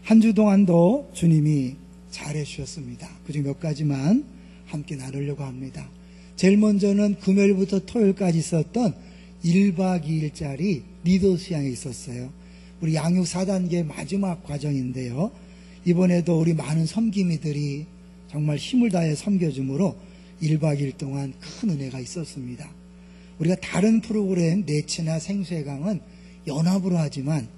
한 주 동안도 주님이 잘해 주셨습니다. 그중 몇 가지만 함께 나누려고 합니다. 제일 먼저는 금요일부터 토요일까지 있었던 1박 2일짜리 리더 수양이 있었어요. 우리 양육 4단계 마지막 과정인데요. 이번에도 우리 많은 섬김이들이 정말 힘을 다해 섬겨줌으로 1박 2일 동안 큰 은혜가 있었습니다. 우리가 다른 프로그램 내치나 생수회강은 연합으로 하지만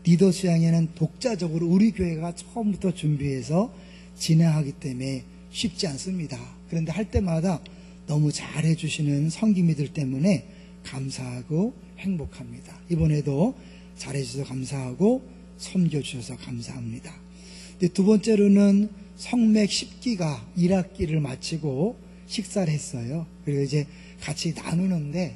리더 수양회는 독자적으로 우리 교회가 처음부터 준비해서 진행하기 때문에 쉽지 않습니다. 그런데 할 때마다 너무 잘해 주시는 섬김이들 때문에 감사하고 행복합니다. 이번에도 잘해 주셔서 감사하고 섬겨주셔서 감사합니다. 두 번째로는 성맥 10기가 1학기를 마치고 식사를 했어요. 그리고 이제 같이 나누는데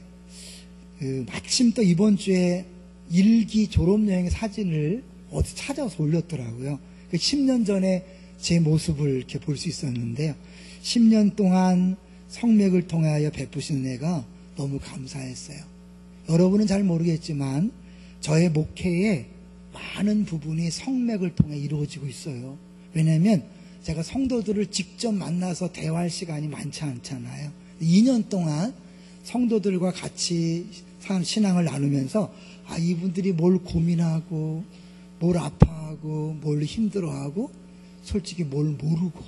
마침 또 이번 주에 1기 졸업여행 사진을 어디 찾아서 올렸더라고요. 10년 전에 제 모습을 이렇게 볼 수 있었는데요. 10년 동안 성맥을 통하여 베푸신 은혜가 너무 감사했어요. 여러분은 잘 모르겠지만 저의 목회의 많은 부분이 성맥을 통해 이루어지고 있어요. 왜냐하면 제가 성도들을 직접 만나서 대화할 시간이 많지 않잖아요. 2년 동안 성도들과 같이 신앙을 나누면서 이분들이 뭘 고민하고 뭘 아파하고 뭘 힘들어하고 솔직히 뭘 모르고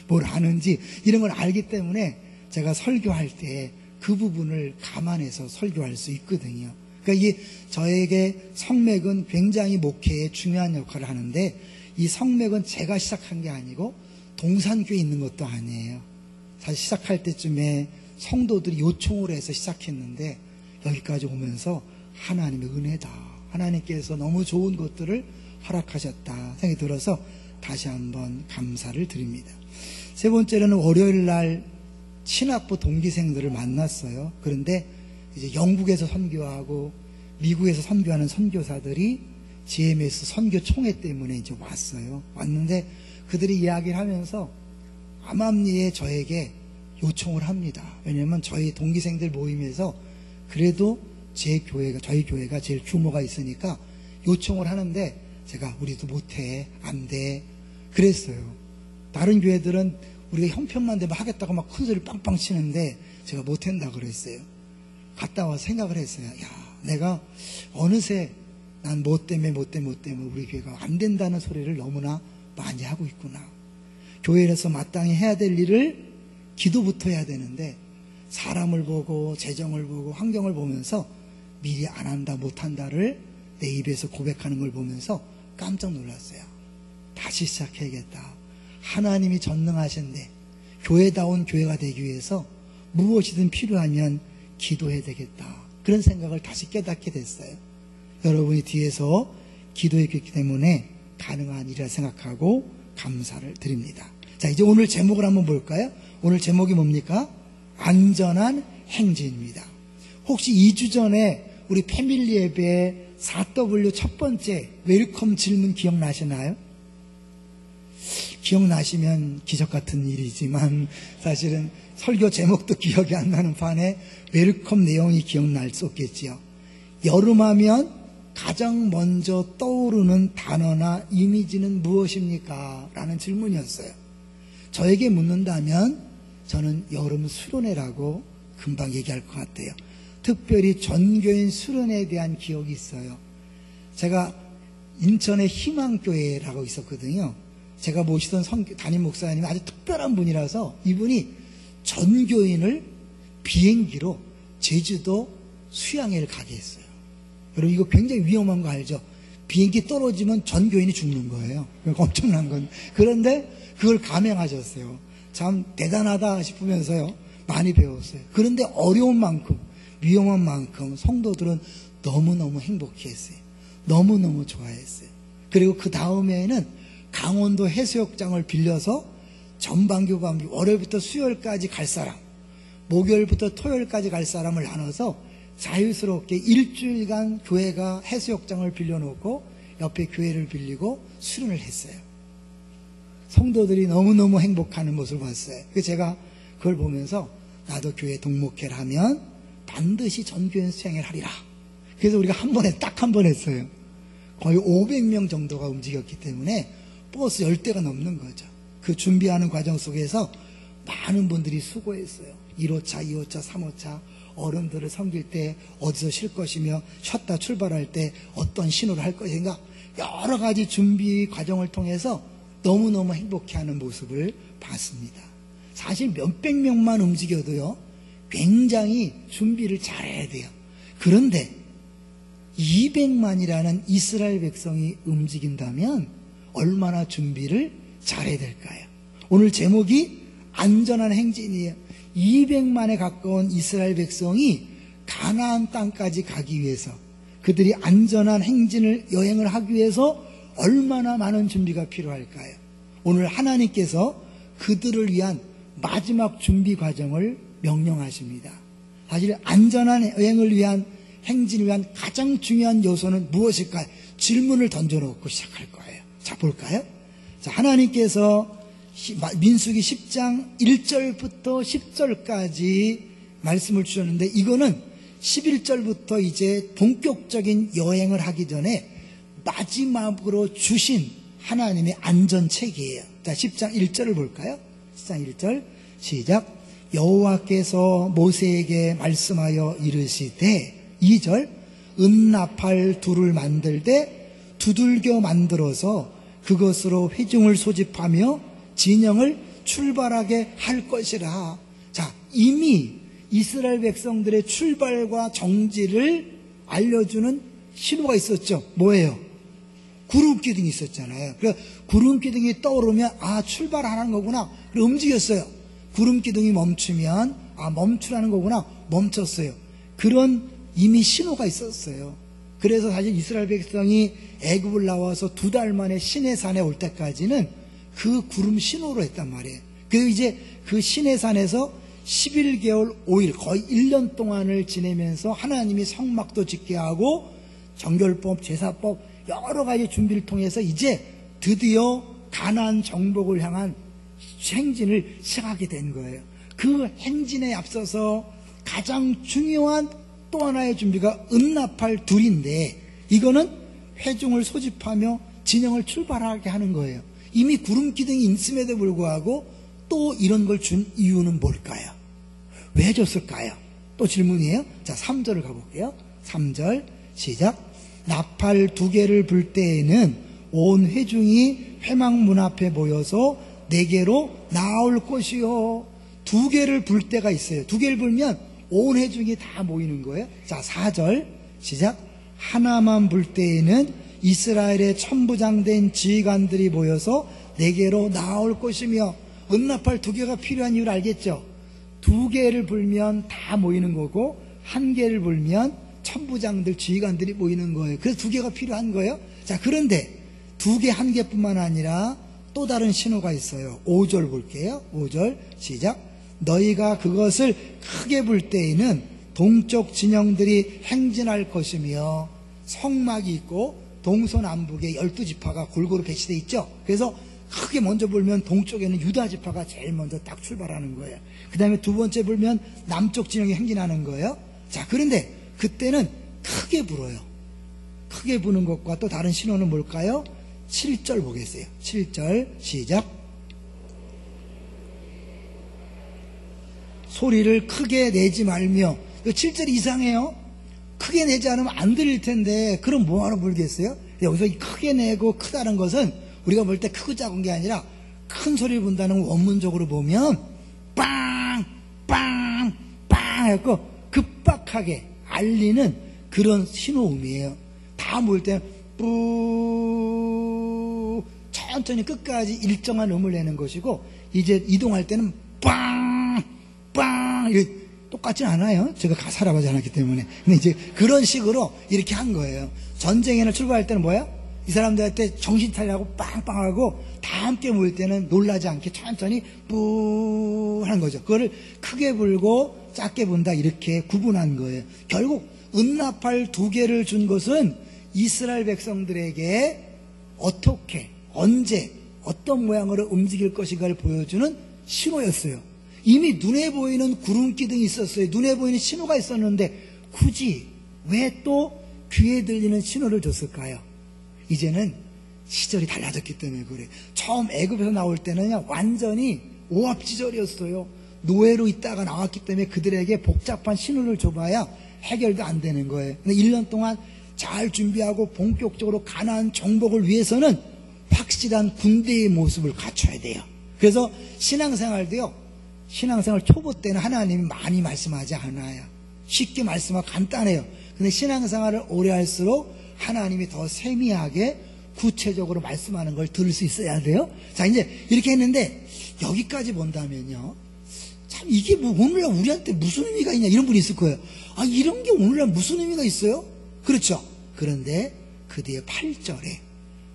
뭘 아는지 이런 걸 알기 때문에 제가 설교할 때 그 부분을 감안해서 설교할 수 있거든요. 그러니까 이게 저에게 성맥은 굉장히 목회에 중요한 역할을 하는데 이 성맥은 제가 시작한 게 아니고 동산교에 있는 것도 아니에요. 사실 시작할 때쯤에 성도들이 요청을 해서 시작했는데 여기까지 오면서 하나님의 은혜다. 하나님께서 너무 좋은 것들을 허락하셨다 생각이 들어서 다시 한번 감사를 드립니다. 세 번째로는 월요일 날 신학부 동기생들을 만났어요. 그런데 이제 영국에서 선교하고 미국에서 선교하는 선교사들이 GMS 선교총회 때문에 이제 왔어요. 왔는데 그들이 이야기를 하면서 암암리에 저에게 요청을 합니다. 왜냐하면 저희 동기생들 모임에서 그래도 저희 교회가 제일 규모가 있으니까 요청을 하는데 제가 우리도 못해, 안 돼 그랬어요. 다른 교회들은 우리가 형편만 되면 하겠다고 막 큰 소리 빵빵 치는데 제가 못한다 그랬어요. 갔다 와서 생각을 했어요. 내가 어느새 난 뭐 때문에 우리 교회가 안 된다는 소리를 너무나 많이 하고 있구나. 교회에서 마땅히 해야 될 일을 기도부터 해야 되는데 사람을 보고 재정을 보고 환경을 보면서 미리 안 한다 못한다를 내 입에서 고백하는 걸 보면서 깜짝 놀랐어요. 다시 시작해야겠다. 하나님이 전능하신데 교회다운 교회가 되기 위해서 무엇이든 필요하면 기도해야 되겠다. 그런 생각을 다시 깨닫게 됐어요. 여러분이 뒤에서 기도했기 때문에 가능한 일이라 생각하고 감사를 드립니다. 자, 이제 오늘 제목을 한번 볼까요? 오늘 제목이 뭡니까? 안전한 행진입니다. 혹시 2주 전에 우리 패밀리 예배 4W 첫 번째 웰컴 질문 기억나시나요? 기억나시면 기적 같은 일이지만 사실은 설교 제목도 기억이 안 나는 판에 웰컴 내용이 기억날 수 없겠지요. 여름하면 가장 먼저 떠오르는 단어나 이미지는 무엇입니까? 라는 질문이었어요. 저에게 묻는다면 저는 여름 수련회라고 금방 얘기할 것 같아요. 특별히 전교인 수련회에 대한 기억이 있어요. 제가 인천의 희망교회라고 있었거든요. 제가 모시던 담임 목사님이 아주 특별한 분이라서 이분이 전교인을 비행기로 제주도 수양회를 가게 했어요. 여러분 이거 굉장히 위험한 거 알죠? 비행기 떨어지면 전교인이 죽는 거예요. 엄청난 건. 그런데 그걸 감행하셨어요. 참 대단하다 싶으면서요. 많이 배웠어요. 그런데 어려운 만큼 위험한 만큼 성도들은 너무너무 행복해했어요. 너무너무 좋아했어요. 그리고 그 다음에는 강원도 해수욕장을 빌려서 전반교가 월요일부터 수요일까지 갈 사람, 목요일부터 토요일까지 갈 사람을 나눠서 자유스럽게 일주일간 교회가 해수욕장을 빌려놓고 옆에 교회를 빌리고 수련을 했어요. 성도들이 너무너무 행복하는 모습을 봤어요. 그래서 제가 그걸 보면서 나도 교회 동목회를 하면 반드시 전교인 수양회를 하리라. 그래서 우리가 딱 한 번 했어요. 거의 500명 정도가 움직였기 때문에 버스 10대가 넘는 거죠. 그 준비하는 과정 속에서 많은 분들이 수고했어요. 1호차, 2호차, 3호차 어른들을 섬길 때 어디서 쉴 것이며 쉬었다 출발할 때 어떤 신호를 할 것인가 여러 가지 준비 과정을 통해서 너무너무 행복해하는 모습을 봤습니다. 사실 몇백 명만 움직여도요 굉장히 준비를 잘해야 돼요. 그런데 200만이라는 이스라엘 백성이 움직인다면 얼마나 준비를 잘해야 될까요? 오늘 제목이 안전한 행진이에요. 200만에 가까운 이스라엘 백성이 가나안 땅까지 가기 위해서 그들이 안전한 행진을 여행을 하기 위해서 얼마나 많은 준비가 필요할까요? 오늘 하나님께서 그들을 위한 마지막 준비 과정을 명령하십니다. 사실 안전한 여행을 위한 행진을 위한 가장 중요한 요소는 무엇일까요? 질문을 던져놓고 시작할 거예요. 자, 볼까요? 자, 하나님께서 민수기 10장 1절부터 10절까지 말씀을 주셨는데 이거는 11절부터 이제 본격적인 여행을 하기 전에 마지막으로 주신 하나님의 안전책이에요. 자, 10장 1절을 볼까요? 10장 1절 시작. 여호와께서 모세에게 말씀하여 이르시되 2절 은나팔 둘을 만들되 두들겨 만들어서 그것으로 회중을 소집하며 진영을 출발하게 할 것이라. 자, 이미 이스라엘 백성들의 출발과 정지를 알려주는 신호가 있었죠. 뭐예요? 구름기둥이 있었잖아요. 그래서 구름기둥이 떠오르면 아 출발하는 거구나. 그래서 움직였어요. 구름기둥이 멈추면 아 멈추라는 거구나. 멈췄어요. 그런 이미 신호가 있었어요. 그래서 사실 이스라엘 백성이 애굽을 나와서 2달 만에 시내산에 올 때까지는 그 구름 신호로 했단 말이에요. 그리고 이제 그 시내산에서 11개월 5일 거의 1년 동안을 지내면서 하나님이 성막도 짓게 하고 정결법, 제사법 여러 가지 준비를 통해서 이제 드디어 가나안 정복을 향한 행진을 시작하게 된 거예요. 그 행진에 앞서서 가장 중요한 또 하나의 준비가 은나팔 둘인데 이거는 회중을 소집하며 진영을 출발하게 하는 거예요. 이미 구름 기둥이 있음에도 불구하고 또 이런 걸 준 이유는 뭘까요? 왜 줬을까요? 또 질문이에요. 자, 3절을 가볼게요. 3절 시작. 나팔 2개를 불 때에는 온 회중이 회막문 앞에 모여서 내게로 나올 것이요. 2개를 불 때가 있어요. 2개를 불면 온 회중이 다 모이는 거예요. 자, 4절 시작. 하나만 불 때에는 이스라엘의 천부장된 지휘관들이 모여서 내게로 나올 것이며 은나팔 2개가 필요한 이유를 알겠죠? 2개를 불면 다 모이는 거고 1개를 불면 천부장들 지휘관들이 모이는 거예요. 그래서 2개가 필요한 거예요. 자, 그런데 2개 1개뿐만 아니라 또 다른 신호가 있어요. 5절 볼게요. 5절 시작. 너희가 그것을 크게 불 때에는 동쪽 진영들이 행진할 것이며 성막이 있고 동서남북에 12지파가 골고루 배치되어 있죠. 그래서 크게 먼저 불면 동쪽에는 유다 지파가 제일 먼저 딱 출발하는 거예요. 그 다음에 두 번째 불면 남쪽 진영이 행진하는 거예요. 자, 그런데 그때는 크게 불어요. 크게 부는 것과 또 다른 신호는 뭘까요? 7절 보겠어요. 7절 시작. 소리를 크게 내지 말며 7절이 이상해요. 크게 내지 않으면 안 들릴 텐데 그럼 뭐하러 불겠어요? 여기서 크게 내고 크다는 것은 우리가 볼 때 크고 작은 게 아니라 큰 소리를 분다는 원문적으로 보면 빵! 빵! 빵! 해갖고 급박하게 알리는 그런 신호음이에요. 다 모일 때는 뿌 천천히 끝까지 일정한 음을 내는 것이고 이제 이동할 때는 빵! 빵! 똑같진 않아요. 제가 살아가지 않았기 때문에. 근데 이제 그런 식으로 이렇게 한 거예요. 전쟁에는 출발할 때는 뭐야? 이 사람들한테 정신 차리라고 빵빵하고 다 함께 모일 때는 놀라지 않게 천천히 뿌 하는 거죠. 그거를 크게 불고 작게 분다 이렇게 구분한 거예요. 결국 은나팔 2개를 준 것은 이스라엘 백성들에게 어떻게, 언제, 어떤 모양으로 움직일 것인가를 보여주는 신호였어요. 이미 눈에 보이는 구름기둥이 있었어요. 눈에 보이는 신호가 있었는데 굳이 왜 또 귀에 들리는 신호를 줬을까요? 이제는 시절이 달라졌기 때문에 그래요. 처음 애굽에서 나올 때는 완전히 오합지졸이었어요. 노예로 있다가 나왔기 때문에 그들에게 복잡한 신호를 줘봐야 해결도 안 되는 거예요. 근데 1년 동안 잘 준비하고 본격적으로 가나안 정복을 위해서는 확실한 군대의 모습을 갖춰야 돼요. 그래서 신앙생활도요, 신앙생활 초보 때는 하나님이 많이 말씀하지 않아요. 쉽게 말씀하고 간단해요. 근데 신앙생활을 오래 할수록 하나님이 더 세미하게 구체적으로 말씀하는 걸 들을 수 있어야 돼요. 자, 이제 이렇게 했는데 여기까지 본다면요, 참 이게 뭐 오늘날 우리한테 무슨 의미가 있냐 이런 분이 있을 거예요. 아, 이런 게 오늘날 무슨 의미가 있어요? 그렇죠. 그런데 그 뒤에 8절에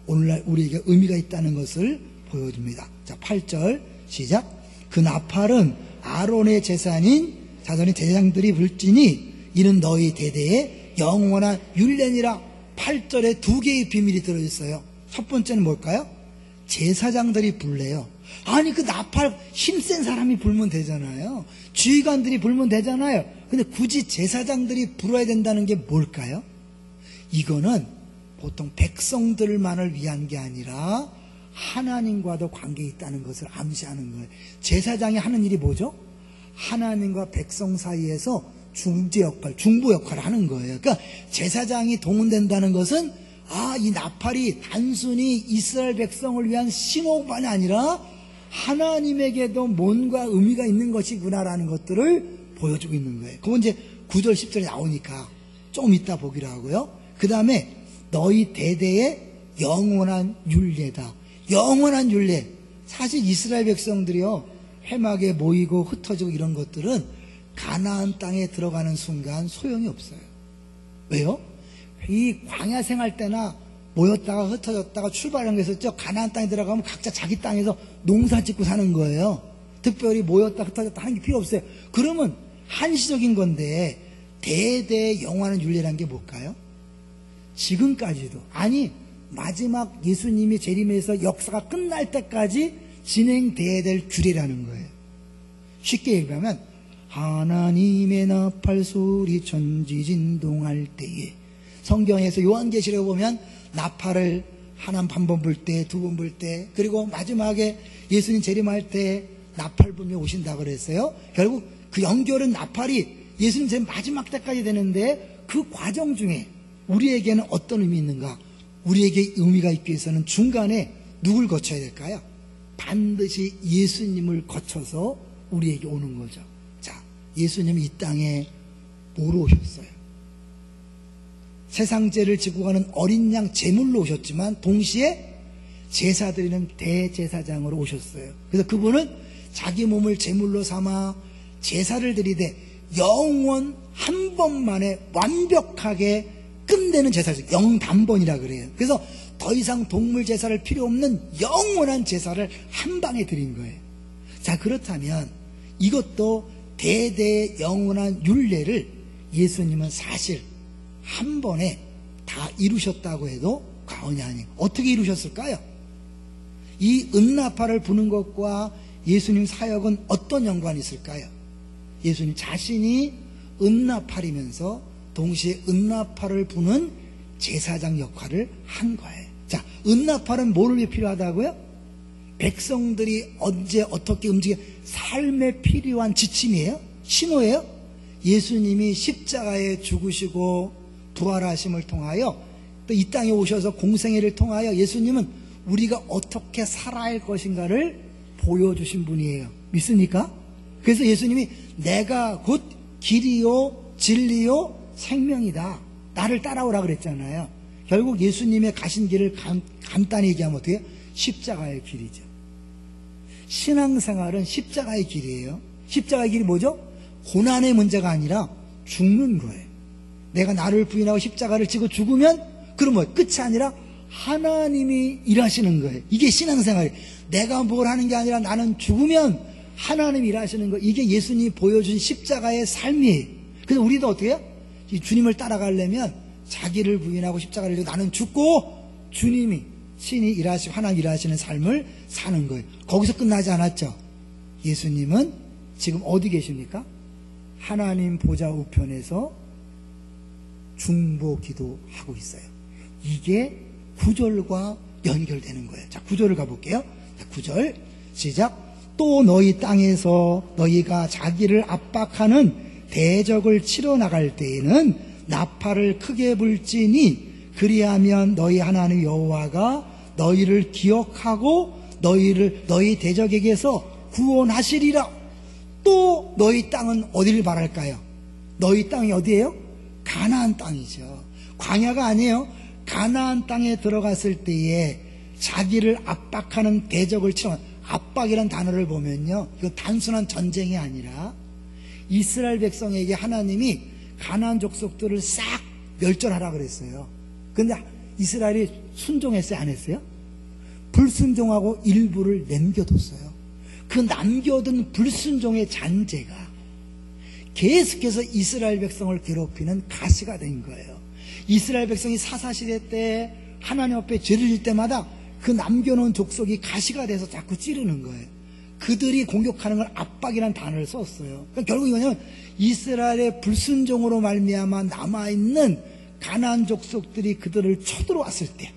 오늘날 우리에게 의미가 있다는 것을 보여줍니다. 자, 8절 시작. 그 나팔은 아론의 재산인 자손의 제사장들이 불지니 이는 너희 대대의 영원한 율례니라. 8절에 두 개의 비밀이 들어있어요. 첫 번째는 뭘까요? 제사장들이 불래요. 아니, 그 나팔 힘센 사람이 불면 되잖아요. 지휘관들이 불면 되잖아요. 근데 굳이 제사장들이 불어야 된다는 게 뭘까요? 이거는 보통 백성들만을 위한 게 아니라 하나님과도 관계 있다는 것을 암시하는 거예요. 제사장이 하는 일이 뭐죠? 하나님과 백성 사이에서 중재 역할, 중보 역할을 하는 거예요. 그러니까 제사장이 동원된다는 것은 이 나팔이 단순히 이스라엘 백성을 위한 신호만이 아니라 하나님에게도 뭔가 의미가 있는 것이구나라는 것들을 보여주고 있는 거예요. 그건 이제 9절, 10절에 나오니까 좀 이따 보기로 하고요. 그 다음에 너희 대대의 영원한 율례다. 영원한 율례. 사실 이스라엘 백성들이요, 회막에 모이고 흩어지고 이런 것들은 가나안 땅에 들어가는 순간 소용이 없어요. 왜요? 이 광야 생활 때나 모였다가 흩어졌다가 출발한 게 있었죠. 가나안 땅에 들어가면 각자 자기 땅에서 농사 짓고 사는 거예요. 특별히 모였다 흩어졌다 하는 게 필요 없어요. 그러면 한시적인 건데 대대 영원한 율례란 게 뭘까요? 지금까지도, 아니 마지막 예수님이 재림해서 역사가 끝날 때까지 진행돼야 될 규례라는 거예요. 쉽게 얘기하면 하나님의 나팔 소리 천지진동할 때에, 성경에서 요한계시록에 보면 나팔을 하나 한 번 불 때, 두 번 불 때, 그리고 마지막에 예수님 재림할 때 나팔 불며 오신다고 그랬어요. 결국 그 연결은 나팔이 예수님 재림 마지막 때까지 되는데 그 과정 중에 우리에게는 어떤 의미 있는가? 우리에게 의미가 있기 위해서는 중간에 누굴 거쳐야 될까요? 반드시 예수님을 거쳐서 우리에게 오는 거죠. 자, 예수님이 이 땅에 뭐로 오셨어요? 세상 죄를 지고 가는 어린 양 제물로 오셨지만 동시에 제사 드리는 대제사장으로 오셨어요. 그래서 그분은 자기 몸을 제물로 삼아 제사를 드리되 영원 한 번만에 완벽하게 끝내는 제사죠. 영단번이라 그래요. 그래서 더 이상 동물 제사를 필요 없는 영원한 제사를 한 방에 드린 거예요. 자, 그렇다면 이것도 대대의 영원한 율례를 예수님은 사실 한 번에 다 이루셨다고 해도 과언이 아니에요. 어떻게 이루셨을까요? 이 은나팔을 부는 것과 예수님 사역은 어떤 연관이 있을까요? 예수님 자신이 은나팔이면서 동시에 은나팔을 부는 제사장 역할을 한 거예요. 자, 은나팔은 뭐를 위해 필요하다고요? 백성들이 언제 어떻게 움직여, 삶에 필요한 지침이에요? 신호예요? 예수님이 십자가에 죽으시고 부활하심을 통하여 또 이 땅에 오셔서 공생애를 통하여 예수님은 우리가 어떻게 살아야 할 것인가를 보여주신 분이에요. 믿습니까? 그래서 예수님이 내가 곧 길이요 진리요 생명이다. 나를 따라오라 그랬잖아요. 결국 예수님의 가신 길을 간단히 얘기하면 어떻게 해요? 십자가의 길이죠. 신앙생활은 십자가의 길이에요. 십자가의 길이 뭐죠? 고난의 문제가 아니라 죽는 거예요. 내가 나를 부인하고 십자가를 지고 죽으면 그러면 끝이 아니라 하나님이 일하시는 거예요. 이게 신앙생활이에요. 내가 뭘 하는 게 아니라 나는 죽으면 하나님이 일하시는 거예요. 이게 예수님이 보여준 십자가의 삶이에요. 그래서 우리도 어떻게 해요? 이 주님을 따라가려면 자기를 부인하고 십자가를 지고 나는 죽고 주님이 신이 일하시고 하나님 일하시는 삶을 사는 거예요. 거기서 끝나지 않았죠. 예수님은 지금 어디 계십니까? 하나님 보좌 우편에서 중보 기도하고 있어요. 이게 9절과 연결되는 거예요. 자, 9절을 가볼게요. 자, 9절 시작. 또 너희 땅에서 너희가 자기를 압박하는 대적을 치러 나갈 때에는 나팔을 크게 불지니 그리하면 너희 하나님 여호와가 너희를 기억하고 너희 대적에게서 구원하시리라. 또 너희 땅은 어디를 말할까요? 너희 땅이 어디예요? 가나안 땅이죠. 광야가 아니에요. 가나안 땅에 들어갔을 때에 자기를 압박하는 대적을 치러, 압박이라는 단어를 보면요, 이거 단순한 전쟁이 아니라 이스라엘 백성에게 하나님이 가나안 족속들을 싹 멸절하라 그랬어요. 근데 이스라엘이 순종했어요, 안 했어요? 불순종하고 일부를 남겨뒀어요. 그 남겨둔 불순종의 잔재가 계속해서 이스라엘 백성을 괴롭히는 가시가 된 거예요. 이스라엘 백성이 사사시대 때 하나님 앞에 죄를 질 때마다 그 남겨놓은 족속이 가시가 돼서 자꾸 찌르는 거예요. 그들이 공격하는 걸 압박이라는 단어를 썼어요. 그러니까 결국 이거는 이스라엘의 불순종으로 말미암아 남아있는 가나안 족속들이 그들을 쳐들어왔을 때,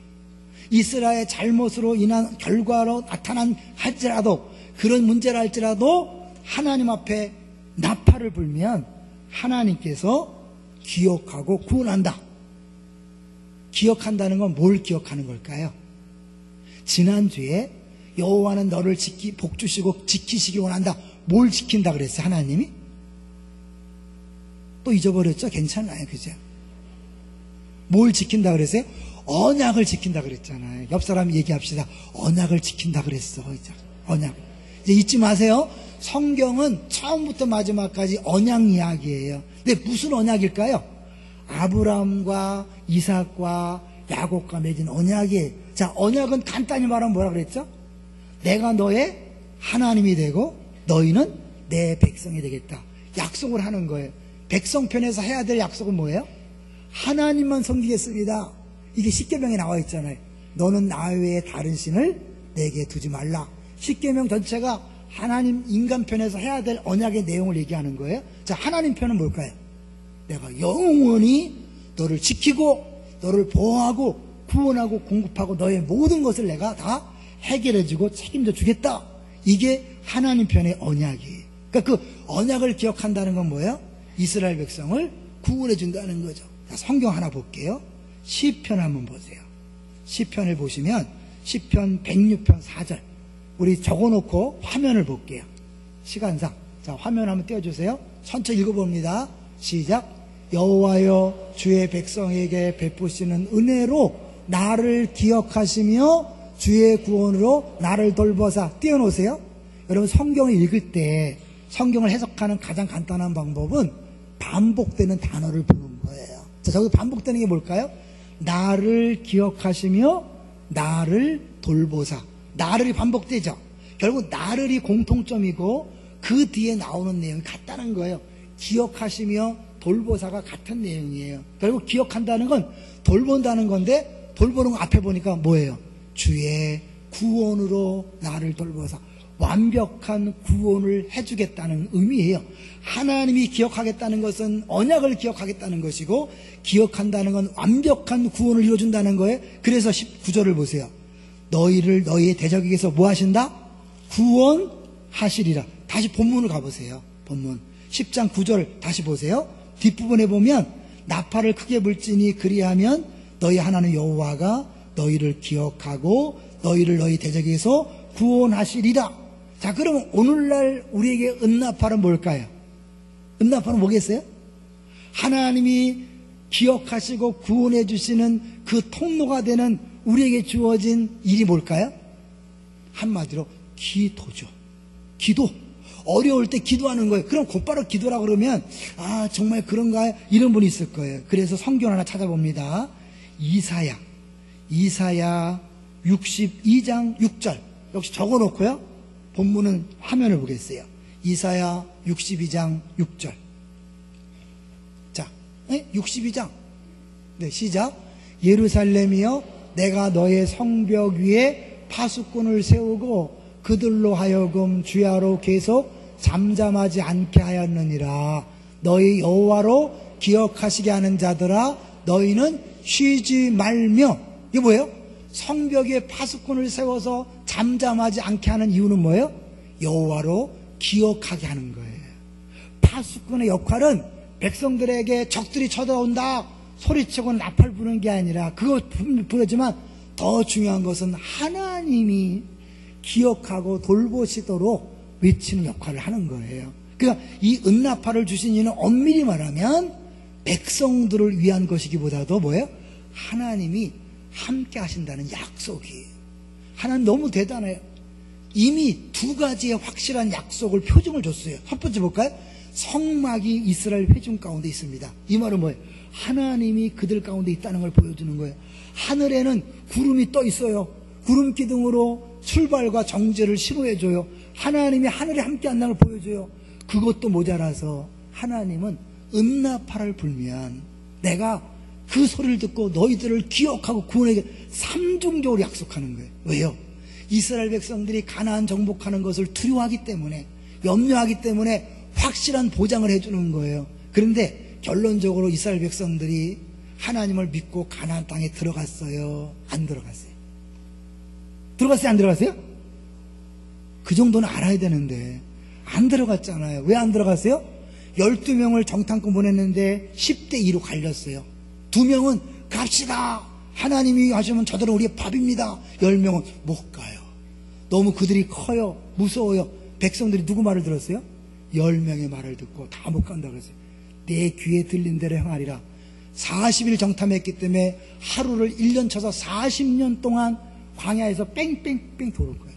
이스라엘의 잘못으로 인한 결과로 나타난 할지라도, 그런 문제라 할지라도 하나님 앞에 나팔을 불면 하나님께서 기억하고 구원한다. 기억한다는 건 뭘 기억하는 걸까요? 지난주에 여호와는 너를 복주시고 지키시기 원한다. 뭘 지킨다 그랬어요, 하나님이? 또 잊어버렸죠? 괜찮아요, 그죠? 뭘 지킨다 그랬어요? 언약을 지킨다 그랬잖아요. 옆 사람 얘기합시다. 언약을 지킨다 그랬어. 언약. 이제 잊지 마세요. 성경은 처음부터 마지막까지 언약 이야기예요. 근데 무슨 언약일까요? 아브라함과 이삭과 야곱과 맺은 언약이에요. 자, 언약은 간단히 말하면 뭐라 그랬죠? 내가 너의 하나님이 되고 너희는 내 백성이 되겠다. 약속을 하는 거예요. 백성편에서 해야 될 약속은 뭐예요? 하나님만 섬기겠습니다. 이게 십계명에 나와 있잖아요. 너는 나 외에 다른 신을 내게 두지 말라. 십계명 전체가 하나님 인간편에서 해야 될 언약의 내용을 얘기하는 거예요. 자, 하나님 편은 뭘까요? 내가 영원히 너를 지키고 너를 보호하고 구원하고 공급하고 너의 모든 것을 내가 다 해결해주고 책임져 주겠다. 이게 하나님 편의 언약이에요. 그러니까 그 언약을 기억한다는 건 뭐예요? 이스라엘 백성을 구원해 준다는 거죠. 자, 성경 하나 볼게요. 시편 한번 보세요. 시편을 보시면 시편 106편 4절 우리 적어놓고 화면을 볼게요. 시간상. 자, 화면 한번 띄워주세요. 천천히 읽어봅니다. 시작. 여호와여 주의 백성에게 베푸시는 은혜로 나를 기억하시며 주의 구원으로 나를 돌보사. 띄워놓으세요. 여러분, 성경을 읽을 때 성경을 해석하는 가장 간단한 방법은 반복되는 단어를 보는 거예요. 자, 저기 반복되는 게 뭘까요? 나를 기억하시며 나를 돌보사. 나를이 반복되죠. 결국 나를이 공통점이고 그 뒤에 나오는 내용이 같다는 거예요. 기억하시며 돌보사가 같은 내용이에요. 결국 기억한다는 건 돌본다는 건데, 돌보는 거 앞에 보니까 뭐예요? 주의 구원으로 나를 돌보사. 완벽한 구원을 해주겠다는 의미예요. 하나님이 기억하겠다는 것은 언약을 기억하겠다는 것이고, 기억한다는 건 완벽한 구원을 이루어준다는 거예요. 그래서 19절을 보세요. 너희를 너희의 대적에게서 뭐 하신다? 구원하시리라. 다시 본문을 가보세요. 본문 10장 9절 다시 보세요. 뒷부분에 보면 나팔을 크게 불지니 그리하면 너희 하나님 여호와가 너희를 기억하고 너희를 너희 대적에게서 구원하시리라. 자, 그러면 오늘날 우리에게 은나팔은 뭘까요? 은나팔은 뭐겠어요? 하나님이 기억하시고 구원해 주시는 그 통로가 되는 우리에게 주어진 일이 뭘까요? 한마디로 기도죠. 기도. 어려울 때 기도하는 거예요. 그럼 곧바로 기도라 그러면 아, 정말 그런가요? 이런 분이 있을 거예요. 그래서 성경 하나 찾아봅니다. 이사야 62장 6절 역시 적어놓고요. 본문은 화면을 보겠어요. 이사야 62장 6절. 자, 62장. 네, 시작. 예루살렘이여 내가 너의 성벽 위에 파수꾼을 세우고 그들로 하여금 주야로 계속 잠잠하지 않게 하였느니라. 너희 여호와로 기억하시게 하는 자들아 너희는 쉬지 말며. 이게 뭐예요? 성벽에 파수꾼을 세워서 잠잠하지 않게 하는 이유는 뭐예요? 여호와로 기억하게 하는 거예요. 파수꾼의 역할은 백성들에게 적들이 쳐다온다 소리치고 나팔 부는 게 아니라 그거 부르지만 더 중요한 것은 하나님이 기억하고 돌보시도록 외치는 역할을 하는 거예요. 그러니까 이 은나팔을 주신 이유는 엄밀히 말하면 백성들을 위한 것이기보다도 뭐예요? 하나님이 함께 하신다는 약속이에요. 하나님 너무 대단해요. 이미 두 가지의 확실한 약속을 표징을 줬어요. 첫 번째 볼까요? 성막이 이스라엘 회중 가운데 있습니다. 이 말은 뭐예요? 하나님이 그들 가운데 있다는 걸 보여주는 거예요. 하늘에는 구름이 떠 있어요. 구름 기둥으로 출발과 정죄를 신호해줘요. 하나님이 하늘에 함께 한다는 걸 보여줘요. 그것도 모자라서 하나님은 은나팔을 불면 내가 그 소리를 듣고 너희들을 기억하고 구원하게 삼중적으로 약속하는 거예요. 왜요? 이스라엘 백성들이 가나안 정복하는 것을 두려워하기 때문에, 염려하기 때문에 확실한 보장을 해주는 거예요. 그런데 결론적으로 이스라엘 백성들이 하나님을 믿고 가나안 땅에 들어갔어요? 안 들어갔어요? 들어갔어요? 안 들어갔어요? 그 정도는 알아야 되는데 안 들어갔잖아요. 왜 안 들어갔어요? 12명을 정탐꾼 보냈는데 10대 2로 갈렸어요. 2명은 갑시다, 하나님이 하시면 저들은 우리의 밥입니다. 10명은 못 가요. 너무 그들이 커요. 무서워요. 백성들이 누구 말을 들었어요? 10명의 말을 듣고 다 못 간다고 그랬어요. 내 귀에 들린 대로 행하리라. 40일 정탐했기 때문에 하루를 1년 쳐서 40년 동안 광야에서 뺑뺑뺑 도는 거예요.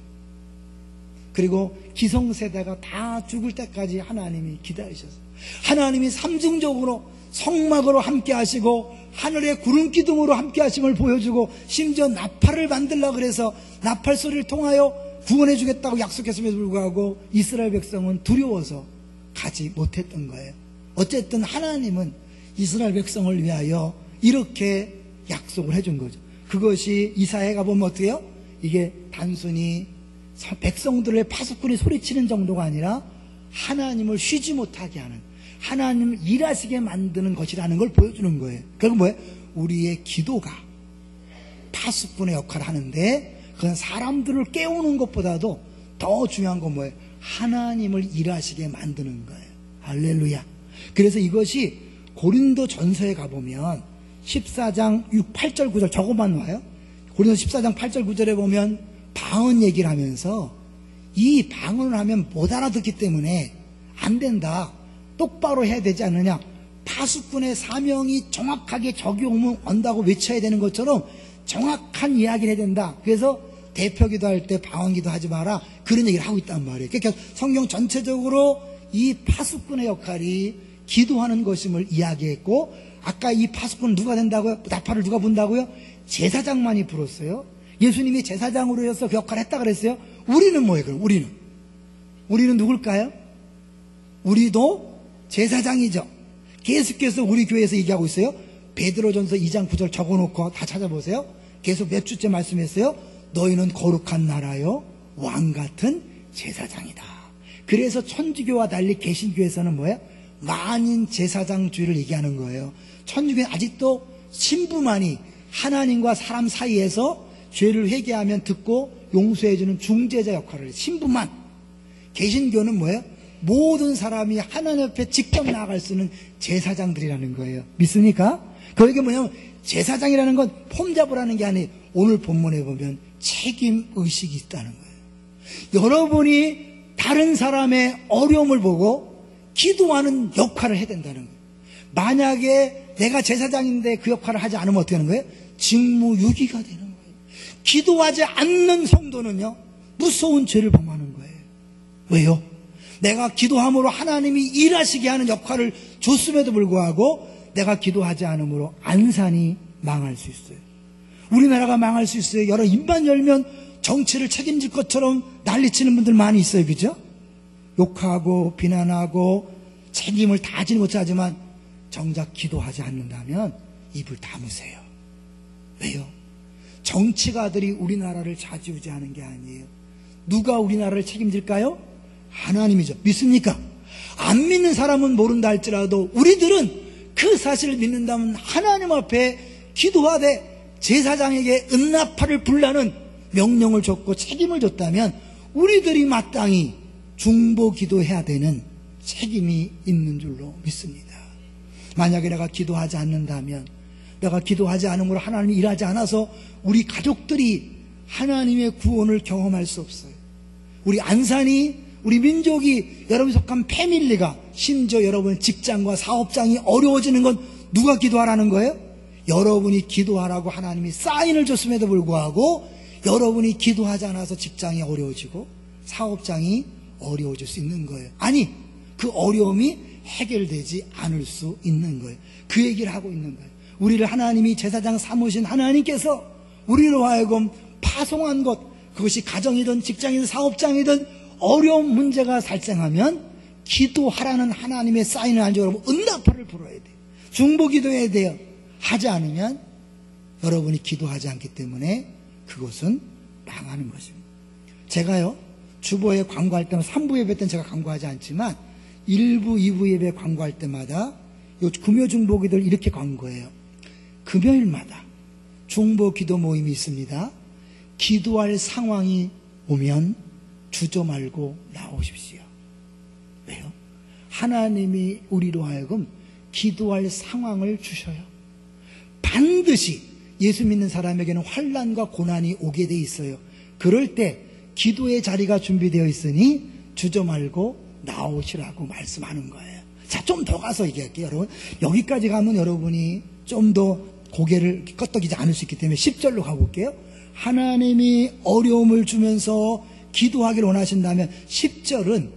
그리고 기성세대가 다 죽을 때까지 하나님이 기다리셨어요. 하나님이 삼중적으로 성막으로 함께 하시고 하늘의 구름 기둥으로 함께 하심을 보여주고 심지어 나팔을 만들려고 그래서 나팔 소리를 통하여 구원해 주겠다고 약속했음에도 불구하고 이스라엘 백성은 두려워서 가지 못했던 거예요. 어쨌든 하나님은 이스라엘 백성을 위하여 이렇게 약속을 해준 거죠. 그것이 이사야에 가보면 어떻게 해요? 이게 단순히 백성들의 파수꾼이 소리치는 정도가 아니라 하나님을 쉬지 못하게 하는, 하나님을 일하시게 만드는 것이라는 걸 보여주는 거예요. 그건 뭐예요? 우리의 기도가 파수꾼의 역할을 하는데 그건 사람들을 깨우는 것보다도 더 중요한 건 뭐예요? 하나님을 일하시게 만드는 거예요. 할렐루야. 그래서 이것이 고린도 전서에 가보면 14장 8절 9절 저거만 와요. 고린도 14장 8절 9절에 보면 방언 얘기를 하면서 이 방언을 하면 못 알아듣기 때문에 안 된다, 똑바로 해야 되지 않느냐, 파수꾼의 사명이 정확하게 적용한다고 외쳐야 되는 것처럼 정확한 이야기를 해야 된다. 그래서 대표기도 할 때 방언기도 하지 마라, 그런 얘기를 하고 있단 말이에요. 그러니까 성경 전체적으로 이 파수꾼의 역할이 기도하는 것임을 이야기했고, 아까 이 파수꾼은 누가 된다고요? 나팔을 누가 분다고요? 제사장만이 불었어요. 예수님이 제사장으로 해서 그 역할을 했다 그랬어요. 우리는 뭐예요? 그럼 우리는 누굴까요? 우리도 제사장이죠. 계속해서 우리 교회에서 얘기하고 있어요. 베드로전서 2장 9절 적어놓고 다 찾아보세요. 계속 몇 주째 말씀했어요. 너희는 거룩한 나라요 왕같은 제사장이다. 그래서 천주교와 달리 개신교에서는 뭐예요? 만인 제사장주의를 얘기하는 거예요. 천주교는 아직도 신부만이 하나님과 사람 사이에서 죄를 회개하면 듣고 용서해주는 중재자 역할을 해요. 신부만. 개신교는 뭐예요? 모든 사람이 하나님 앞에 직접 나아갈 수 있는 제사장들이라는 거예요. 믿습니까? 그게 뭐냐면 제사장이라는 건 폼 잡으라는 게 아니에요. 오늘 본문에 보면 책임의식이 있다는 거예요. 여러분이 다른 사람의 어려움을 보고 기도하는 역할을 해야 된다는 거예요. 만약에 내가 제사장인데 그 역할을 하지 않으면 어떻게 하는 거예요? 직무유기가 되는 거예요. 기도하지 않는 성도는요, 무서운 죄를 범하는 거예요. 왜요? 내가 기도함으로 하나님이 일하시게 하는 역할을 줬음에도 불구하고 내가 기도하지 않으므로 안산이 망할 수 있어요. 우리나라가 망할 수 있어요. 여러 입만 열면 정치를 책임질 것처럼 난리치는 분들 많이 있어요. 그죠? 욕하고 비난하고 책임을 다 지는 못하지만 정작 기도하지 않는다면 입을 다무세요. 왜요? 정치가들이 우리나라를 좌지우지하는 게 아니에요. 누가 우리나라를 책임질까요? 하나님이죠. 믿습니까? 안 믿는 사람은 모른다 할지라도 우리들은 그 사실을 믿는다면 하나님 앞에 기도하되 제사장에게 은나팔을 불라는 명령을 줬고 책임을 줬다면 우리들이 마땅히 중보 기도해야 되는 책임이 있는 줄로 믿습니다. 만약에 내가 기도하지 않는다면, 내가 기도하지 않음으로 하나님이 일하지 않아서 우리 가족들이 하나님의 구원을 경험할 수 없어요. 우리 안산이, 우리 민족이, 여러분이 속한 패밀리가, 심지어 여러분 직장과 사업장이 어려워지는 건 누가 기도하라는 거예요? 여러분이 기도하라고 하나님이 사인을 줬음에도 불구하고 여러분이 기도하지 않아서 직장이 어려워지고 사업장이 어려워질 수 있는 거예요. 아니, 그 어려움이 해결되지 않을 수 있는 거예요. 그 얘기를 하고 있는 거예요. 우리를 하나님이 제사장 삼으신 하나님께서 우리로 하여금 파송한 것, 그것이 가정이든 직장이든 사업장이든 어려운 문제가 발생하면 기도하라는 하나님의 사인을 안 줘. 여러분 은나팔을 불어야 돼요. 중보 기도해야 돼요. 하지 않으면 여러분이 기도하지 않기 때문에 그것은 망하는 것입니다. 제가요, 주보에 광고할 때는 3부 예배 때는 제가 광고하지 않지만 1부, 2부 예배 광고할 때마다 요 금요 중보 기도를 이렇게 광고해요. 금요일마다 중보 기도 모임이 있습니다. 기도할 상황이 오면 주저 말고 나오십시오. 왜요? 하나님이 우리로 하여금 기도할 상황을 주셔요. 반드시 예수 믿는 사람에게는 환난과 고난이 오게 돼 있어요. 그럴 때 기도의 자리가 준비되어 있으니 주저 말고 나오시라고 말씀하는 거예요. 자, 좀 더 가서 얘기할게요. 여러분, 여기까지 가면 여러분이 좀 더 고개를 끄덕이지 않을 수 있기 때문에 10절로 가볼게요. 하나님이 어려움을 주면서 기도하기를 원하신다면 10절은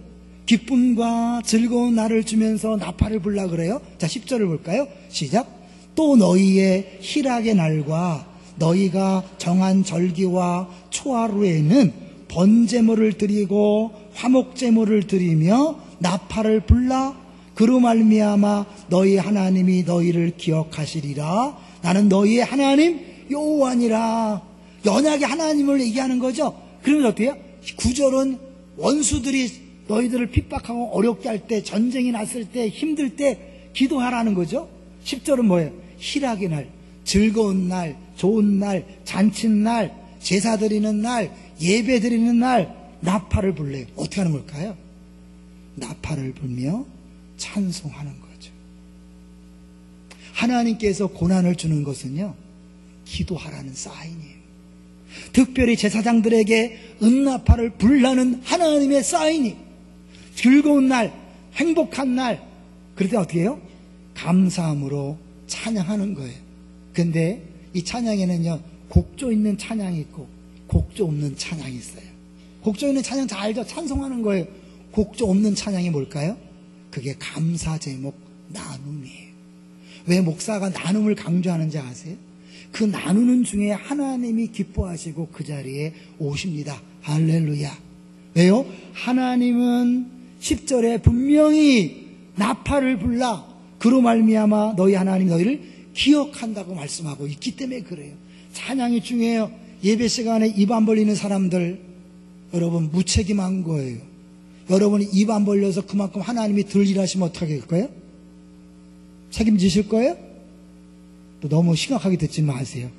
기쁨과 즐거운 날을 주면서 나팔을 불라 그래요. 자, 10절을 볼까요? 시작. 또 너희의 희락의 날과 너희가 정한 절기와 초하루에는 번제물을 드리고 화목제물을 드리며 나팔을 불라 그로 말미암아 너희 하나님이 너희를 기억하시리라. 나는 너희의 하나님 여호와니라. 연약의 하나님을 얘기하는 거죠. 그러면 어때요? 9절은 원수들이 너희들을 핍박하고 어렵게 할 때, 전쟁이 났을 때, 힘들 때 기도하라는 거죠. 10절은 뭐예요? 희락의 날, 즐거운 날, 좋은 날, 잔칫날, 제사 드리는 날, 예배 드리는 날 나팔을 불래요. 어떻게 하는 걸까요? 나팔을 불며 찬송하는 거죠. 하나님께서 고난을 주는 것은요, 기도하라는 사인이에요. 특별히 제사장들에게 은나팔을 불라는 하나님의 사인이, 즐거운 날, 행복한 날, 그럴 때 어떻게 해요? 감사함으로 찬양하는 거예요. 근데 이 찬양에는요, 곡조 있는 찬양이 있고 곡조 없는 찬양이 있어요. 곡조 있는 찬양 잘 알죠? 찬송하는 거예요. 곡조 없는 찬양이 뭘까요? 그게 감사 제목 나눔이에요. 왜 목사가 나눔을 강조하는지 아세요? 그 나누는 중에 하나님이 기뻐하시고 그 자리에 오십니다. 할렐루야. 왜요? 하나님은 10절에 분명히 나팔을 불라 그로 말미암아 너희 하나님 너희를 기억한다고 말씀하고 있기 때문에 그래요. 찬양이 중요해요. 예배 시간에 입 안 벌리는 사람들, 여러분 무책임한 거예요. 여러분이 입 안 벌려서 그만큼 하나님이 덜 일하시면 어떻게 될 거예요? 책임지실 거예요? 또 너무 심각하게 듣지 마세요.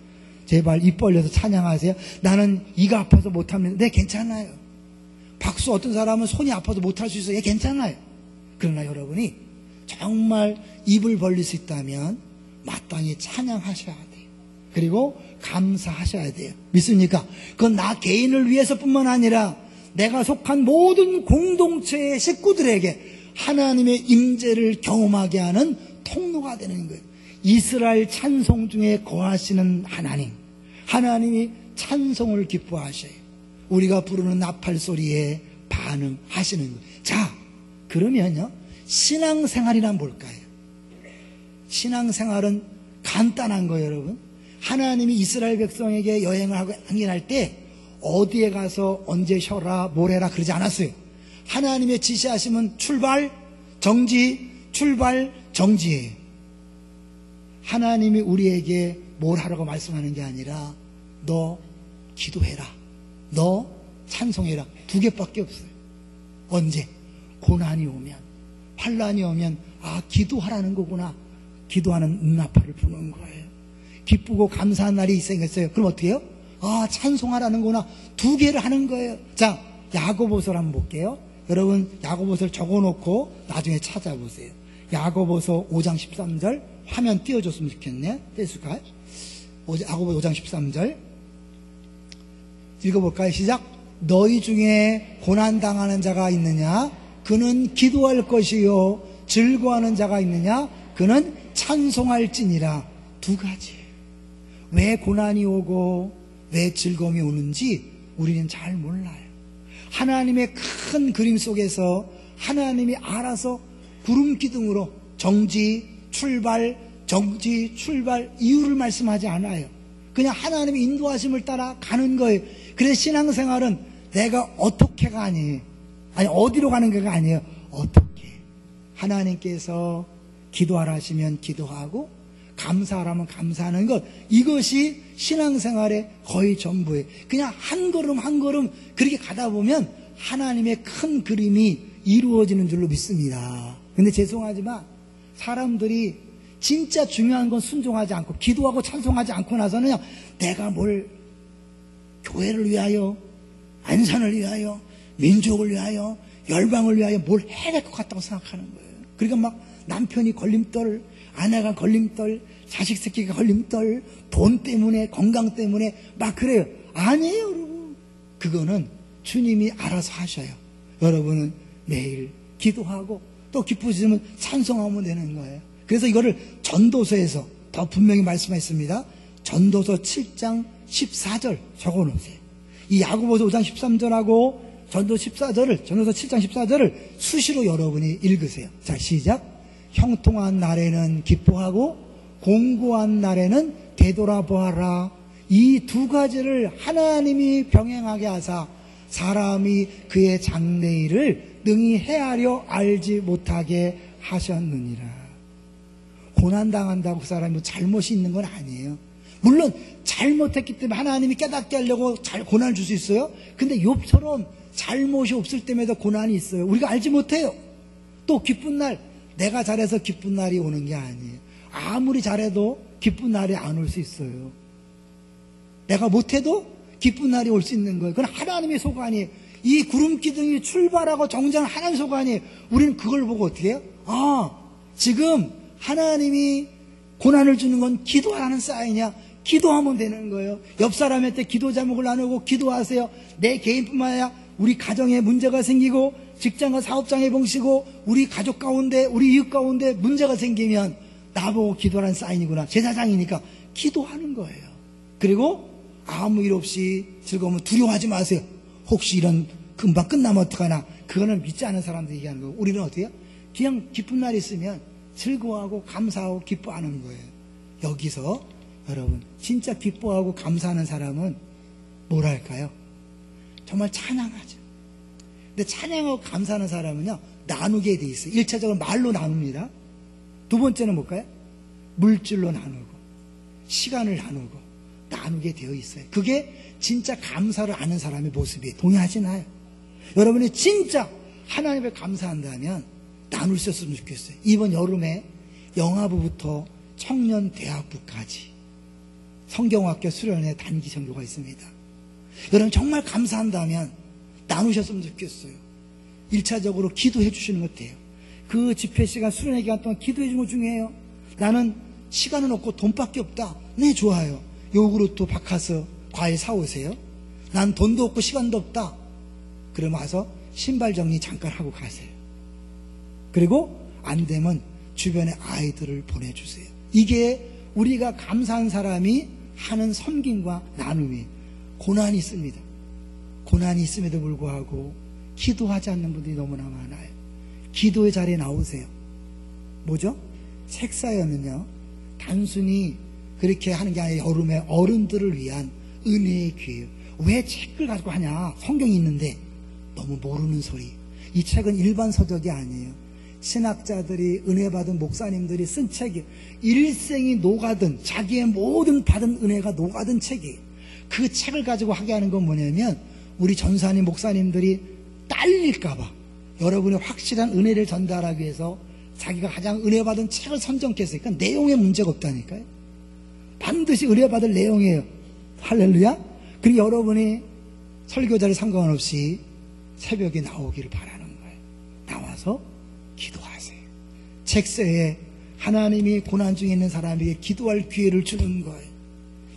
제발 입 벌려서 찬양하세요. 나는 이가 아파서 못합니다. 네, 괜찮아요. 박수 어떤 사람은 손이 아파서 못할 수 있어요. 예, 괜찮아요. 그러나 여러분이 정말 입을 벌릴 수 있다면 마땅히 찬양하셔야 돼요. 그리고 감사하셔야 돼요. 믿습니까? 그건 나 개인을 위해서뿐만 아니라 내가 속한 모든 공동체의 식구들에게 하나님의 임재를 경험하게 하는 통로가 되는 거예요. 이스라엘 찬송 중에 거하시는 하나님, 하나님이 찬송을 기뻐하셔요. 우리가 부르는 나팔 소리에 반응하시는 거예요. 자, 그러면요, 신앙생활이란 뭘까요? 신앙생활은 간단한 거예요, 여러분. 하나님이 이스라엘 백성에게 여행을 하고 항해할 때 어디에 가서 언제 쉬어라, 뭘 해라 그러지 않았어요. 하나님의 지시하시면 출발, 정지, 출발, 정지예요. 하나님이 우리에게 뭘 하라고 말씀하는 게 아니라 너 기도해라, 너 찬송해라, 두 개밖에 없어요. 언제? 고난이 오면, 환난이 오면 아, 기도하라는 거구나. 기도하는 은나팔을 부는 거예요. 기쁘고 감사한 날이 생겼어요. 그럼 어떻게 해요? 아, 찬송하라는구나. 2개를 하는 거예요. 자, 야고보서를 한번 볼게요. 여러분 야고보서를 적어놓고 나중에 찾아보세요. 야고보서 5장 13절 화면 띄워줬으면 좋겠네. 떼줄까요? 야고보서 5장 13절 읽어볼까요? 시작. 너희 중에 고난당하는 자가 있느냐? 그는 기도할 것이요. 즐거워하는 자가 있느냐? 그는 찬송할지니라. 2가지. 왜 고난이 오고 왜 즐거움이 오는지 우리는 잘 몰라요. 하나님의 큰 그림 속에서 하나님이 알아서 구름 기둥으로 정지, 출발 이유를 말씀하지 않아요. 그냥 하나님의 인도하심을 따라 가는 거예요. 그래서 신앙생활은 내가 어떻게가 아니에요. 아니 어디로 가는 게가 아니에요. 어떻게. 하나님께서 기도하라 하시면 기도하고 감사하라면 감사하는 것, 이것이 신앙생활의 거의 전부예요. 그냥 한 걸음 한 걸음 그렇게 가다 보면 하나님의 큰 그림이 이루어지는 줄로 믿습니다. 근데 죄송하지만 사람들이 진짜 중요한 건 순종하지 않고 기도하고 찬송하지 않고 나서는 그냥 내가 뭘 교회를 위하여, 안산을 위하여, 민족을 위하여, 열방을 위하여 뭘 해야 될 것 같다고 생각하는 거예요. 그러니까 막 남편이 걸림돌, 아내가 걸림돌, 자식 새끼가 걸림돌, 돈 때문에, 건강 때문에 막 그래요. 아니에요, 여러분. 그거는 주님이 알아서 하셔요. 여러분은 매일 기도하고 또 기쁘시면 찬송하면 되는 거예요. 그래서 이거를 전도서에서 더 분명히 말씀했습니다. 전도서 7장 14절 적어놓으세요. 이 야고보서 5장 13절하고 전도서 7장 14절을 수시로 여러분이 읽으세요. 자, 시작. 형통한 날에는 기뻐하고 공고한 날에는 되돌아보아라. 이 2가지를 하나님이 병행하게 하사 사람이 그의 장래일을 능히 헤아려 알지 못하게 하셨느니라. 고난당한다고 그 사람이 뭐 잘못이 있는 건 아니에요. 물론 잘못했기 때문에 하나님이 깨닫게 하려고 고난을 줄 수 있어요. 근데 욥처럼 잘못이 없을 때마다 고난이 있어요. 우리가 알지 못해요. 또 기쁜 날, 내가 잘해서 기쁜 날이 오는 게 아니에요. 아무리 잘해도 기쁜 날이 안 올 수 있어요. 내가 못해도 기쁜 날이 올 수 있는 거예요. 그건 하나님의 소관이에요. 이 구름 기둥이 출발하고 정장은 하나님의 소관이에요. 우리는 그걸 보고 어떻게 해요? 아, 지금 하나님이 고난을 주는 건 기도하라는 사인이야. 기도하면 되는 거예요. 옆 사람한테 기도 제목을 나누고 기도하세요. 내 개인뿐만 아니라 우리 가정에 문제가 생기고 직장과 사업장에 봉시고 우리 가족 가운데 우리 이웃 가운데 문제가 생기면 나보고 기도하라는 사인이구나. 제사장이니까 기도하는 거예요. 그리고 아무 일 없이 즐거우면 두려워하지 마세요. 혹시 이런 금방 끝나면 어떡하나. 그거는 믿지 않은 사람들이 얘기하는 거고, 우리는 어떻게 해요? 그냥 기쁜 날이 있으면 즐거워하고 감사하고 기뻐하는 거예요. 여기서 여러분 진짜 기뻐하고 감사하는 사람은 뭐랄까요? 정말 찬양하죠. 근데 찬양하고 감사하는 사람은요, 나누게 돼 있어요. 1차적으로 말로 나눕니다. 2번째는 뭘까요? 물질로 나누고 시간을 나누고 나누게 되어 있어요. 그게 진짜 감사를 아는 사람의 모습이에요. 동의하시나요? 여러분이 진짜 하나님을 감사한다면 나눌 수 있었으면 좋겠어요. 이번 여름에 영아부부터 청년대학부까지 성경학교 수련회 단기 전교가 있습니다. 여러분 정말 감사한다면 나누셨으면 좋겠어요. 1차적으로 기도해 주시는 것 같아요. 그 집회 시간, 수련회 기간 동안 기도해 주는 것 중요해요. 나는 시간은 없고 돈밖에 없다. 네, 좋아요. 요구르트, 바카스, 과일 사오세요. 난 돈도 없고 시간도 없다. 그럼 와서 신발 정리 잠깐 하고 가세요. 그리고 안 되면 주변에 아이들을 보내주세요. 이게 우리가 감사한 사람이 하는 섬김과 나눔이에요. 고난이 있습니다. 고난이 있음에도 불구하고 기도하지 않는 분들이 너무나 많아요. 기도의 자리에 나오세요. 뭐죠? 책사연은요, 단순히 그렇게 하는 게 아니라 여름에 어른들을 위한 은혜의 기회예요. 왜 책을 가지고 하냐? 성경이 있는데 너무 모르는 소리. 이 책은 일반 서적이 아니에요. 신학자들이, 은혜 받은 목사님들이 쓴 책이에요. 일생이 녹아든, 자기의 모든 받은 은혜가 녹아든 책이에요. 그 책을 가지고 하게 하는 건 뭐냐면, 우리 전사님 목사님들이 딸릴까봐 여러분의 확실한 은혜를 전달하기 위해서 자기가 가장 은혜 받은 책을 선정했어요. 그러니까 내용에 문제가 없다니까요. 반드시 의뢰받을 내용이에요. 할렐루야. 그리고 여러분이 설교자를 상관없이 새벽에 나오기를 바라는 거예요. 나와서 기도하세요. 책새에 하나님이 고난 중에 있는 사람에게 기도할 기회를 주는 거예요.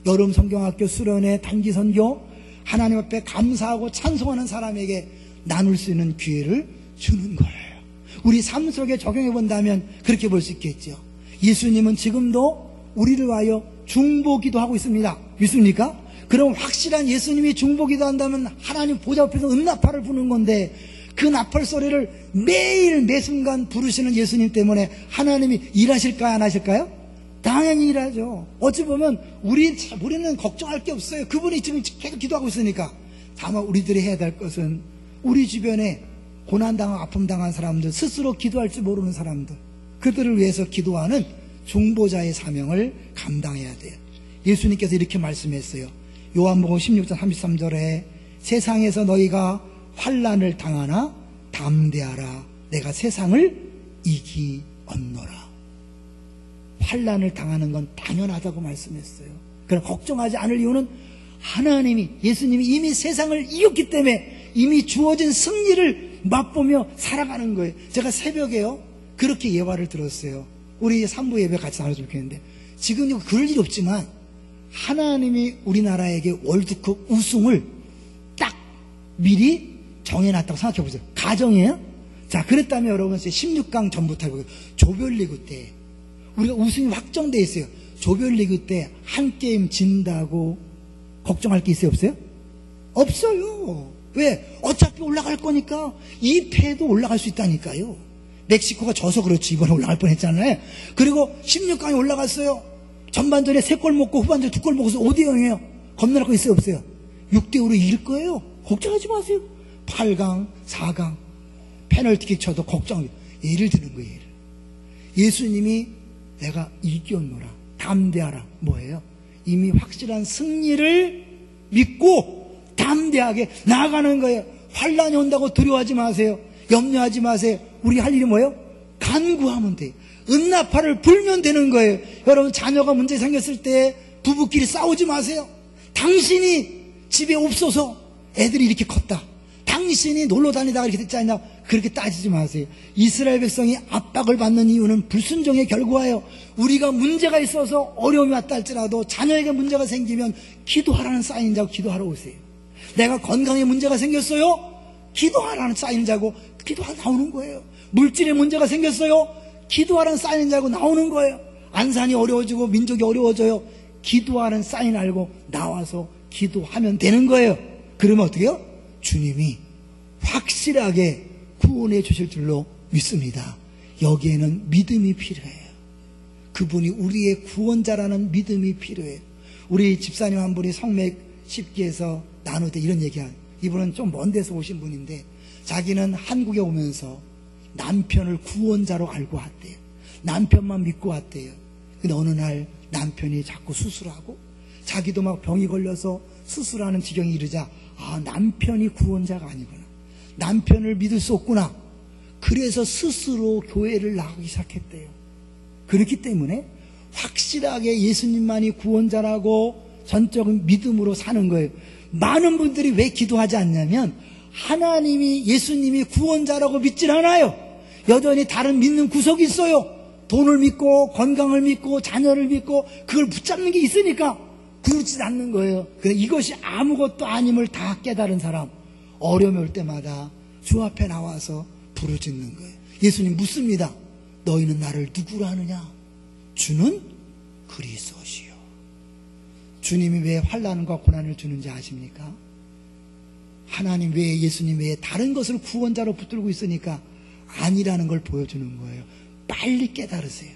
여름 성경학교 수련회 단기 선교, 하나님 앞에 감사하고 찬송하는 사람에게 나눌 수 있는 기회를 주는 거예요. 우리 삶 속에 적용해 본다면 그렇게 볼 수 있겠죠. 예수님은 지금도 우리를 위하여 중보기도 하고 있습니다. 믿습니까? 그럼 확실한 예수님이 중보기도 한다면 하나님 보좌 앞에서 은나팔을 부는 건데, 그 나팔 소리를 매일 매순간 부르시는 예수님 때문에 하나님이 일하실까요, 안 하실까요? 당연히 일하죠. 어찌 보면 우리는 걱정할 게 없어요. 그분이 지금 계속 기도하고 있으니까. 다만 우리들이 해야 될 것은 우리 주변에 고난당하고 아픔당한 사람들, 스스로 기도할 줄 모르는 사람들, 그들을 위해서 기도하는 중보자의 사명을 감당해야 돼요. 예수님께서 이렇게 말씀했어요. 요한복음 16장 33절에 세상에서 너희가 환난을 당하나 담대하라, 내가 세상을 이기었노라. 환난을 당하는 건 당연하다고 말씀했어요. 그럼 걱정하지 않을 이유는 하나님이, 예수님이 이미 세상을 이겼기 때문에 이미 주어진 승리를 맛보며 살아가는 거예요. 제가 새벽에요 그렇게 예화를 들었어요. 우리 3부 예배 같이 나눠주면 좋겠는데, 지금 그럴 일이 없지만 하나님이 우리나라에게 월드컵 우승을 딱 미리 정해놨다고 생각해 보세요. 가정이에요? 자, 그랬다면 여러분 16강 전부터 해보세요. 조별리그 때 우리가 우승이 확정돼 있어요. 조별리그 때 한 게임 진다고 걱정할 게 있어요, 없어요? 없어요. 왜? 어차피 올라갈 거니까 2패도 올라갈 수 있다니까요. 멕시코가 져서 그렇지 이번에 올라갈 뻔했잖아요. 그리고 16강에 올라갔어요. 전반전에 3골 먹고 후반전에 2골 먹어서 5대0이에요. 겁날 거 있어요, 없어요? 6대5로 이길 거예요. 걱정하지 마세요. 8강, 4강 페널티킥 쳐도 걱정합니다. 예를 드는 거예요. 예수님이 내가 이겼노라, 담대하라, 뭐예요? 이미 확실한 승리를 믿고 담대하게 나아가는 거예요. 환난이 온다고 두려워하지 마세요. 염려하지 마세요. 우리 할 일이 뭐예요? 간구하면 돼요. 은나팔을 불면 되는 거예요. 여러분, 자녀가 문제 생겼을 때 부부끼리 싸우지 마세요. 당신이 집에 없어서 애들이 이렇게 컸다, 당신이 놀러 다니다가 이렇게 됐지 않냐, 그렇게 따지지 마세요. 이스라엘 백성이 압박을 받는 이유는 불순종의 결과예요. 우리가 문제가 있어서 어려움이 왔다 할지라도 자녀에게 문제가 생기면 기도하라는 사인 자고 기도하러 오세요. 내가 건강에 문제가 생겼어요, 기도하라는 사인 자고 기도하러 나오는 거예요. 물질에 문제가 생겼어요, 기도하라는 사인 자고 나오는 거예요. 안산이 어려워지고 민족이 어려워져요, 기도하는 사인 알고 나와서 기도하면 되는 거예요. 그러면 어떻게 해요? 주님이 확실하게 구원해 주실 줄로 믿습니다. 여기에는 믿음이 필요해요. 그분이 우리의 구원자라는 믿음이 필요해요. 우리 집사님 한 분이 성맥 10기에서 나눌 때 이런 얘기해요. 이분은 좀 먼 데서 오신 분인데 자기는 한국에 오면서 남편을 구원자로 알고 왔대요. 남편만 믿고 왔대요. 근데 어느 날 남편이 자꾸 수술하고 자기도 막 병이 걸려서 수술하는 지경에 이르자, 아, 남편이 구원자가 아니구나, 남편을 믿을 수 없구나. 그래서 스스로 교회를 나가기 시작했대요. 그렇기 때문에 확실하게 예수님만이 구원자라고 전적인 믿음으로 사는 거예요. 많은 분들이 왜 기도하지 않냐면 하나님이, 예수님이 구원자라고 믿질 않아요. 여전히 다른 믿는 구석이 있어요. 돈을 믿고 건강을 믿고 자녀를 믿고 그걸 붙잡는 게 있으니까 그렇지 않는 거예요. 이것이 아무것도 아님을 다 깨달은 사람, 어려움이 올 때마다 주 앞에 나와서 부르짖는 거예요. 예수님 묻습니다. 너희는 나를 누구로 하느냐? 주는 그리스도시요. 주님이 왜 환난과 고난을 주는지 아십니까? 하나님 외에, 예수님 외에 다른 것을 구원자로 붙들고 있으니까 아니라는 걸 보여주는 거예요. 빨리 깨달으세요.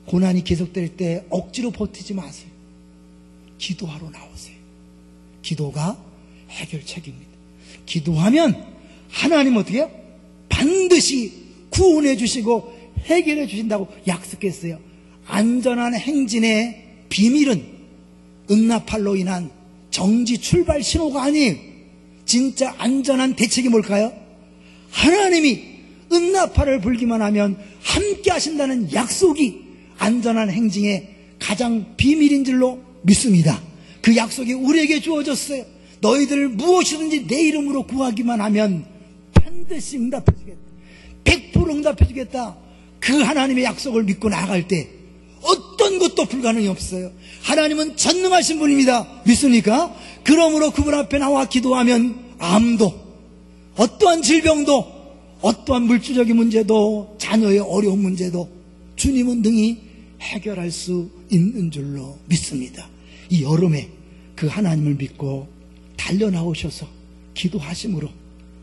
고난이 계속될 때 억지로 버티지 마세요. 기도하러 나오세요. 기도가 해결책입니다. 기도하면 하나님 어떻게 해요? 반드시 구원해 주시고 해결해 주신다고 약속했어요. 안전한 행진의 비밀은 응나팔로 인한 정지 출발 신호가 아니에요. 진짜 안전한 대책이 뭘까요? 하나님이 응나팔을 불기만 하면 함께 하신다는 약속이 안전한 행진의 가장 비밀인 줄로 믿습니다. 그 약속이 우리에게 주어졌어요. 너희들 무엇이든지 내 이름으로 구하기만 하면 반드시 응답해 주겠다. 100% 응답해 주겠다. 그 하나님의 약속을 믿고 나아갈 때 어떤 것도 불가능이 없어요. 하나님은 전능하신 분입니다. 믿습니까? 그러므로 그분 앞에 나와 기도하면 암도, 어떠한 질병도, 어떠한 물질적인 문제도, 자녀의 어려운 문제도 주님은 능히 해결할 수 있는 줄로 믿습니다. 이 여름에 그 하나님을 믿고 달려나오셔서 기도하심으로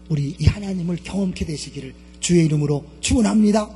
우리 이 하나님을 경험케 되시기를 주의 이름으로 축원합니다.